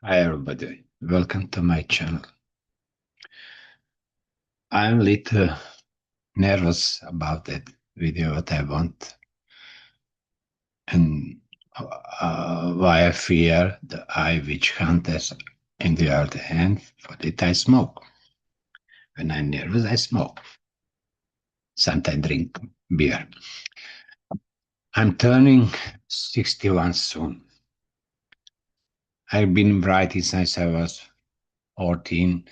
Hi everybody, welcome to my channel. I'm a little nervous about that video what I want and why I fear the eye witch hunters. In the other hand, for it I smoke. When I'm nervous, I smoke. Sometimes drink beer. I'm turning 61 soon. I've been writing since I was 14,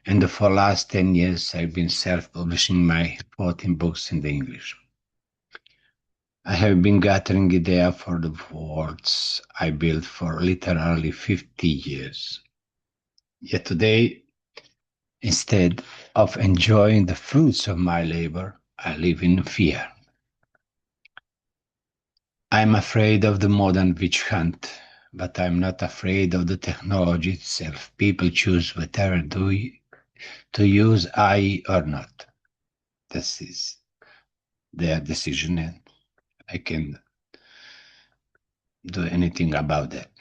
and for the last 10 years I've been self-publishing my 14 books in the English. I have been gathering ideas for the words I built for literally 50 years. Yet today, instead of enjoying the fruits of my labor, I live in fear. I'm afraid of the modern witch hunt, but I'm not afraid of the technology itself. People choose whether to use AI or not. This is their decision, and I can do anything about that.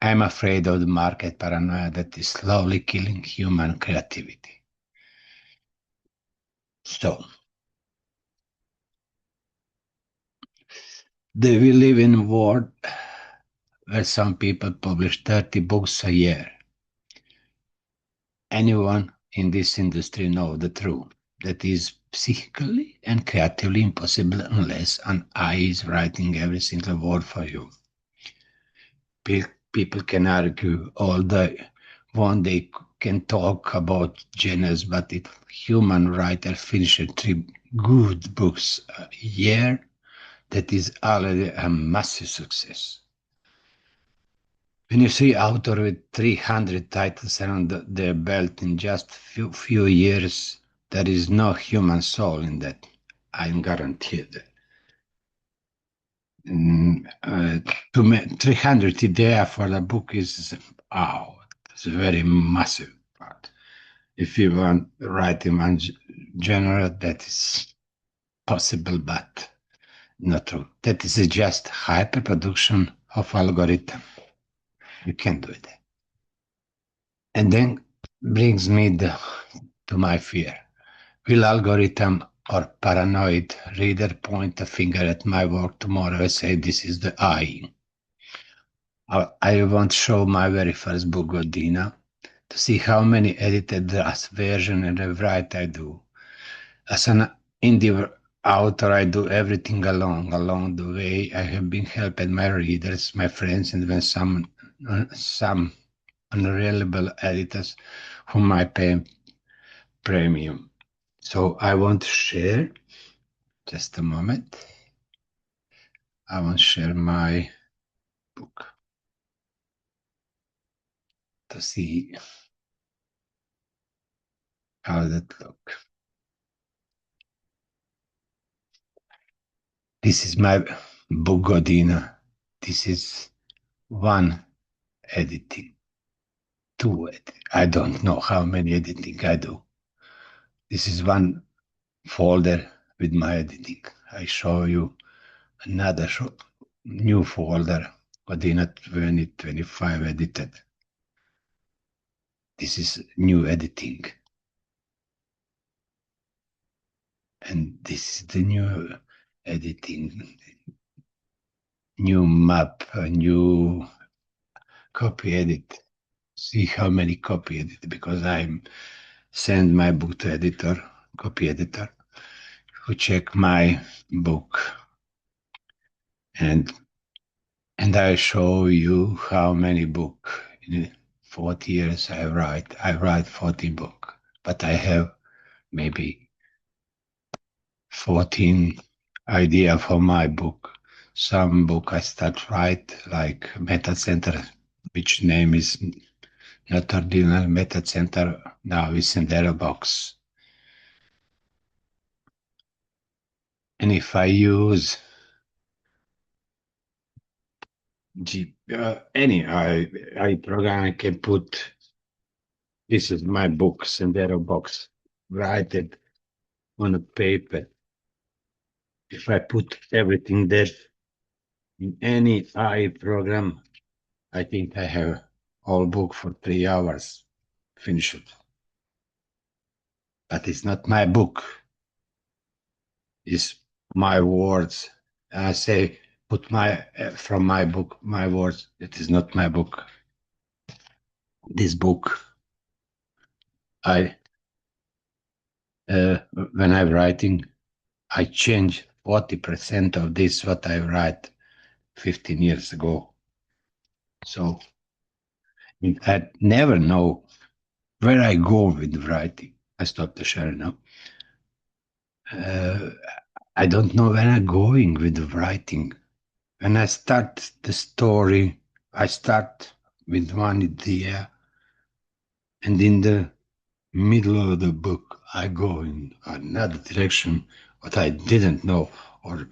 I'm afraid of the market paranoia that is slowly killing human creativity. So, we live in a world where some people publish 30 books a year. Anyone in this industry knows the truth. That is psychically and creatively impossible unless an eye is writing every single word for you. People can argue all day. One they can talk about genres, but if human writer finishes 3 good books a year, that is already a massive success. When you see author with 300 titles around their belt in just few years, there is no human soul in that. I'm guaranteed. 300 idea for the book is wow, it's a very massive part. If you want to write in one genre, that is possible, but not true. That is just hyper production of algorithm. You can do it. And then brings me to my fear. Will algorithm or paranoid reader point a finger at my work tomorrow and say this is the I? I want to show my very first book, Godina, to see how many edited draft version and rewrite I do. As an indie author, I do everything alone. Along the way, I have been helping my readers, my friends, and even some unreliable editors whom I pay premium. So I want to share, just a moment. I want to share my book to see how that look. This is my book, Godina. This is one editing, two. I don't know how many editing I do. This is one folder with my editing. I show you another new folder, Godina 2025 edited. This is new editing. And this is the new editing, new map, a new copy edit. See how many copy edit, because I send my book to editor, copy editor, who check my book, and I show you how many book in 40 years I write. I write 40 book, but I have maybe 14 idea for my book. Some book I start write like Meta Center, which name is not ordinary Meta Center. Now it's in their box. And if I use any I program, I can put this is my book, Sendero box, write it on a paper. If I put everything there in any AI program, I think I have whole book for 3 hours, finish it. But it's not my book. It's my words. I say, put my from my book, my words. It is not my book. This book, I uh, when I'm writing, I change 40% of this what I write 15 years ago. So I never know where I go with writing. I stopped the share now. Uh, I don't know where I'm going with writing. When I start the story, I start with one idea, and in the middle of the book, I go in another direction, what I didn't know, or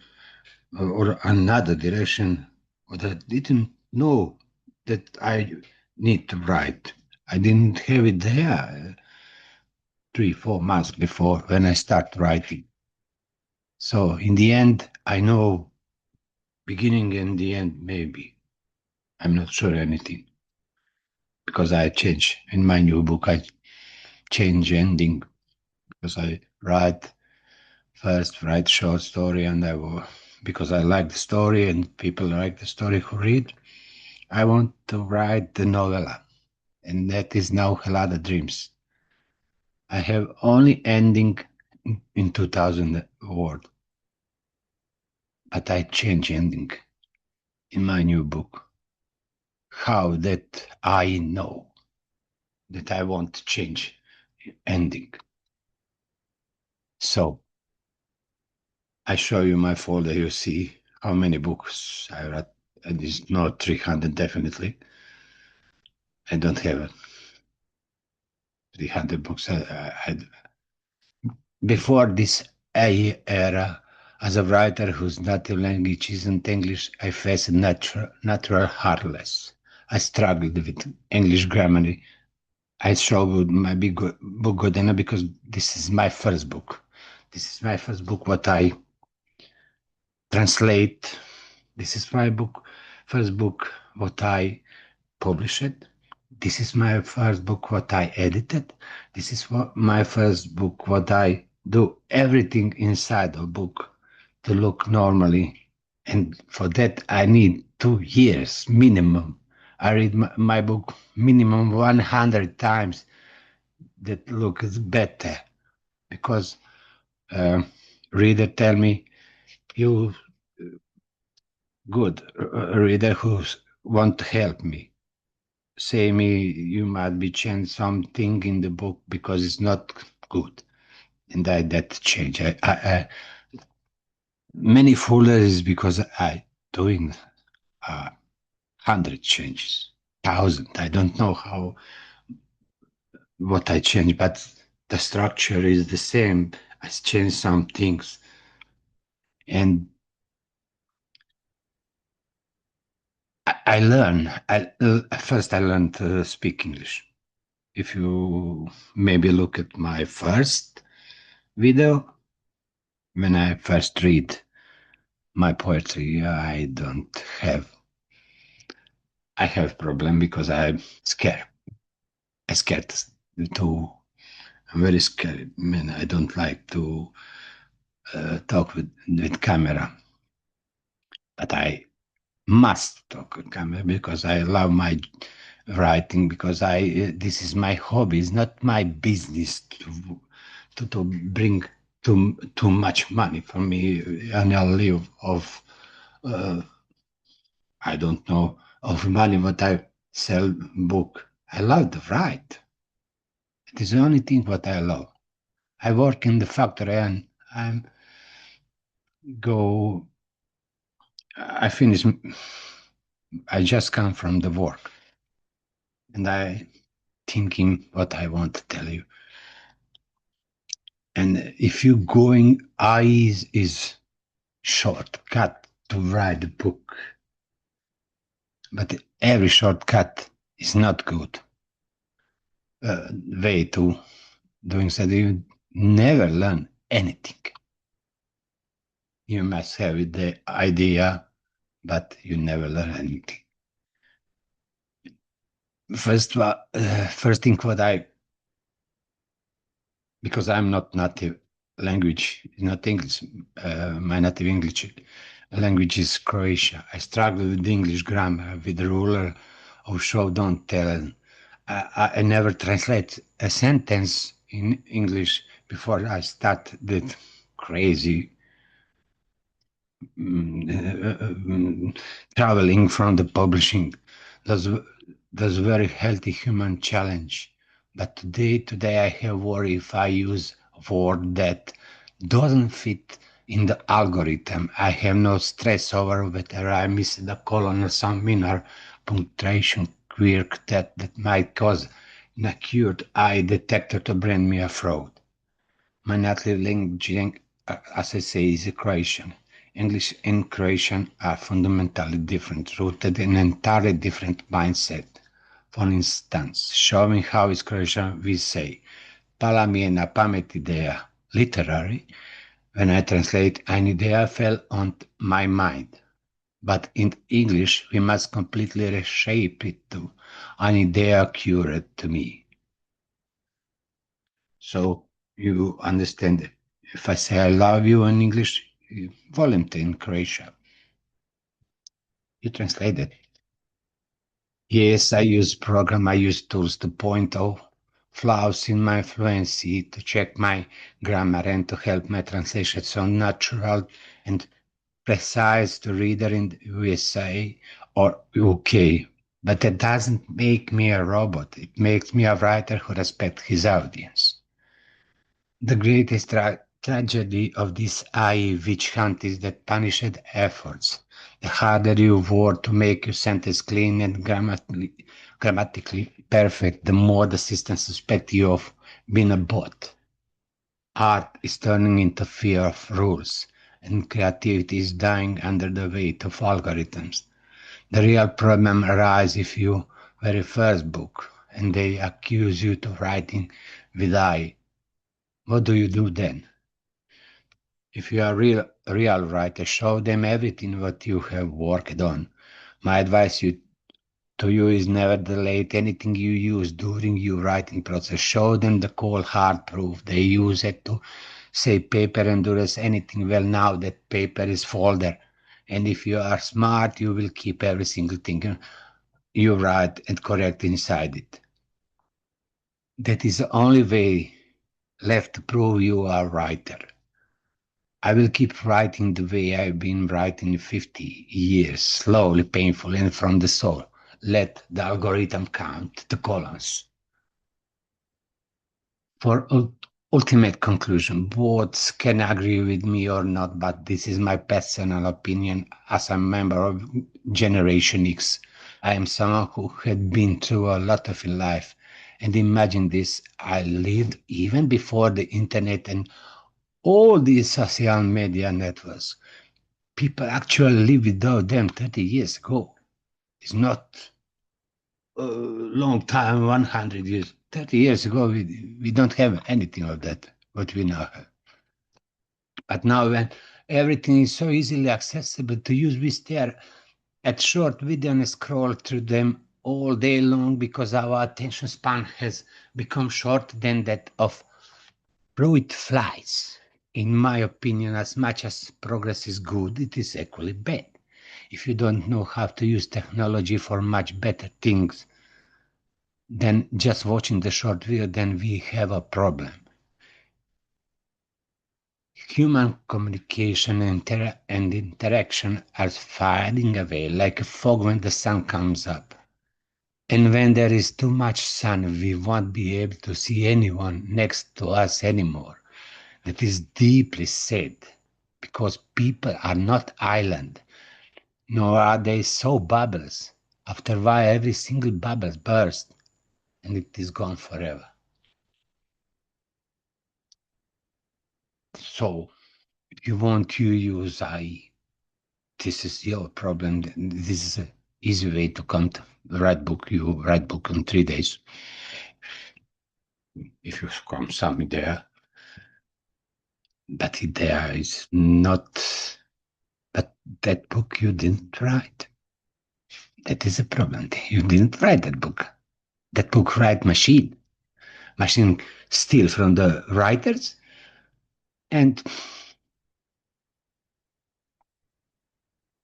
another direction, what I didn't know that I need to write. I didn't have it there 3, 4 months before when I start writing. So in the end, I know beginning and the end, maybe. I'm not sure anything because I change in my new book. I change ending because I write short story, and I will because I like the story and people like the story who read. I want to write the novella, and that is now Helada Dreams. I have only ending in 2000 word, but I change ending in my new book. How that I know that I want to change ending. So I show you my folder. You see how many books I read. It is not 300 definitely. I don't have 300 books. Before this era, as a writer whose native language isn't English, I faced natural heartless. I struggled with English grammar. I struggled with my big book Godena because this is my first book. This is my first book. What I translate. This is my book, first book, what I published. This is my first book, what I edited. This is my first book, what I do everything inside a book to look normally. And for that, I need 2 years minimum. I read my book minimum 100 times that looks better because reader tell me you good reader who want to help me say me you might be change something in the book because it's not good, and I that change. I many folders because I doing 100 changes, 1,000. I don't know how what I change, but the structure is the same. I change some things, and I learn. First I learned to speak English. If you maybe look at my first video, when I first read my poetry, I have problem because I'm scared. I scared to, I'm very scared. Man, I don't like to talk with camera, but I must talk with camera because I love my writing because this is my hobby. It's not my business to bring too much money for me, and I live of uh, I don't know of money what I sell book. I love to write. It is the only thing what I love. I work in the factory and I'm go. I finish. I just come from the work, and I thinking what I want to tell you. And if you going eyes is shortcut to write the book, but every shortcut is not good way to doing so. You never learn anything. You must have the idea, but you never learn anything. First thing what I, because I'm not native language, not English. My native English language is Croatia. I struggle with English grammar, with the rule of show don't tell. I never translate a sentence in English before I start that crazy traveling from the publishing. That's that's a very healthy human challenge. But today I have worry if I use a word that doesn't fit in the algorithm. I have no stress over whether I miss the colon or some minor punctuation quirk that might cause an acute eye detector to brand me a fraud. My native language, as I say, is Croatian. English and Croatian are fundamentally different, rooted in an entirely different mindset. For instance, showing how is Croatian, we say, pala mi je na pamet ideja. Literary, when I translate, an idea fell on my mind. But in English, we must completely reshape it to an idea occurred to me. So you understand, if I say I love you in English, Volente in Croatia, you translate it. Yes, I use program, I use tools to point out flaws in my fluency, to check my grammar and to help my translation sound natural and precise to reader in the USA or UK. But that doesn't make me a robot. It makes me a writer who respects his audience. The greatest tragedy of this AI witch hunt is that punished efforts. The harder you work to make your sentence clean and grammatically perfect, the more the system suspects you of being a bot. Art is turning into fear of rules, and creativity is dying under the weight of algorithms. The real problem arises if you very first book and they accuse you of writing with I. What do you do then? If you are real writer, show them everything what you have worked on. My advice to you is never delete anything you use during your writing process. Show them the cold hard proof. They use it to say paper endures anything. Well, now that paper is folder. And if you are smart, you will keep every single thing you write and correct inside it. That is the only way left to prove you are a writer. I will keep writing the way I've been writing 50 years, slowly, painful, and from the soul. Let the algorithm count the columns. For ultimate conclusion, both can agree with me or not, but this is my personal opinion as a member of Generation X. I am someone who had been through a lot of in life. And imagine this, I lived even before the internet and all these social media networks. People actually live without them 30 years ago. It's not a long time, 100 years. 30 years ago, we don't have anything of that, what we now have. But now, when everything is so easily accessible to use, we stare at short video and scroll through them all day long because our attention span has become shorter than that of fruit flies. In my opinion, as much as progress is good, it is equally bad. If you don't know how to use technology for much better things than just watching the short video, then we have a problem. Human communication and interaction are fading away like a fog when the sun comes up. And when there is too much sun, we won't be able to see anyone next to us anymore. That is deeply sad because people are not island, nor are they so bubbles. After a while, every single bubble bursts and it is gone forever. So, if you want to use I, this is your problem. This is an easy way to come to write book. You write book in 3 days. If you come some there, but there is not. But that book you didn't write. That is a problem. You didn't write that book. that book write machine steal from the writers, and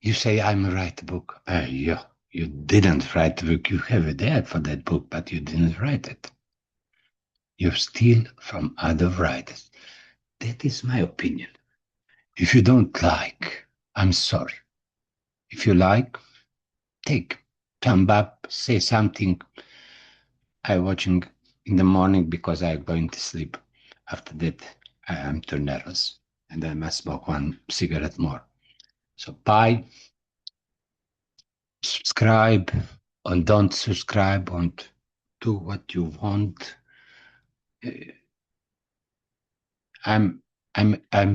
you say I'm write a book. Yeah, you didn't write the book. You have a dad for that book, but you didn't write it. You steal from other writers. That is my opinion. If you don't like, I'm sorry. If you like, take, come back, say something. I watching in the morning because I'm going to sleep. After that, I am too nervous and I must smoke one cigarette more. So bye, subscribe, and don't subscribe, and do what you want. Uh, I'm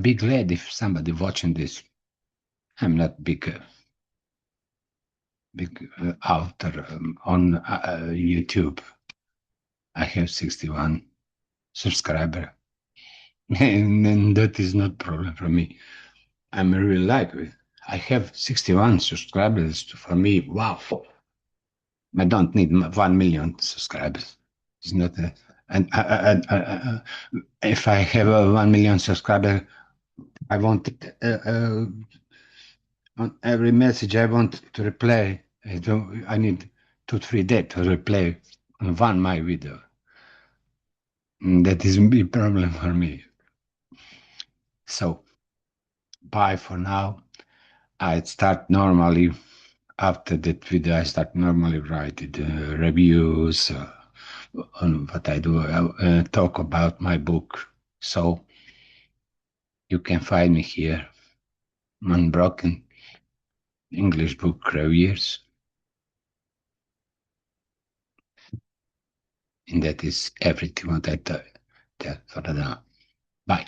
big glad if somebody watching this. I'm not big author on YouTube. I have 61 subscriber, and that is not problem for me. I'm really like it. I have 61 subscribers. For me, wow. I don't need 1 million subscribers. It's not a, and if I have a 1 million subscriber, I want on every message I want to reply. I need 2 3 days to reply on one my video. That is a big problem for me. So bye for now. I start normally after that video. I start normally writing reviews on what I do. Talk about my book. So you can find me here. Unbroken English book reviews, and that is everything what I tell for now. Bye.